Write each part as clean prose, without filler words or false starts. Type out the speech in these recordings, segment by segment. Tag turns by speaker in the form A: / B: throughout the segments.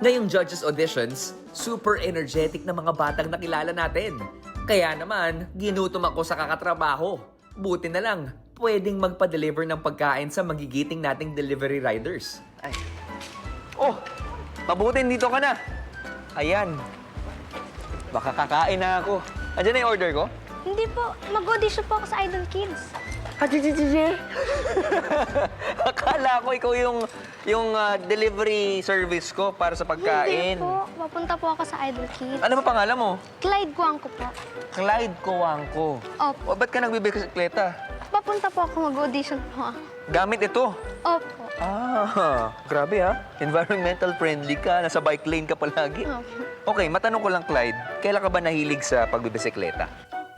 A: Ngayong judges auditions, super energetic na mga batang nakilala natin. Kaya naman, ginutom ako sa kakatrabaho. Buti na lang, pwedeng magpa-deliver ng pagkain sa magigiting nating delivery riders.
B: Ay. Oh, mabuti dito ka na. Ayan. Baka kakain na ako. Andiyan na yung order ko?
C: Hindi po. Mag-audition po ako sa Idol Kids.
B: Akala ko ikaw yung delivery service ko para sa pagkain.
C: Hindi po. Papunta po ako sa Idol Kids.
B: Ano ba pangalan mo?
C: Clyde Guangco po.
B: Clyde Coangco.
C: Opo.
B: O, ba't ka nagbibisikleta?
C: Papunta po ako mag-audition po ako.
B: Gamit ito.
C: Opo.
B: Ah, grabe ha. Environmental friendly ka. Nasa bike lane ka palagi.
C: Opo.
B: Okay, matanong ko lang, Clyde. Kailan ka ba nahilig sa pagbibisikleta?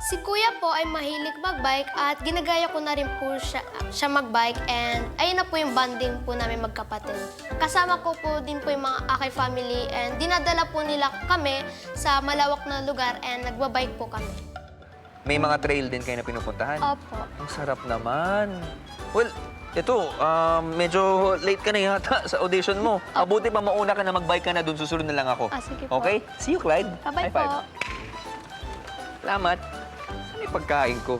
D: Si Kuya po ay mahilig magbike at ginagaya ko na rin po siya magbike and ayun na po yung bonding po namin magkapatid. Kasama ko po din po yung mga aking family and dinadala po nila kami sa malawak na lugar and nagbabike po kami.
B: May mga trail din kayo na pinupuntahan?
C: Opo.
B: Ang sarap naman. Well, ito, medyo late ka na yata sa audition mo. Mabuti pa mauna ka na magbike ka na dun, susunod na lang ako.
C: Sige po.
B: Okay? See you, Clyde.
C: Bye-bye
B: High five.
C: po.
B: Salamat. Ano yung pagkain ko?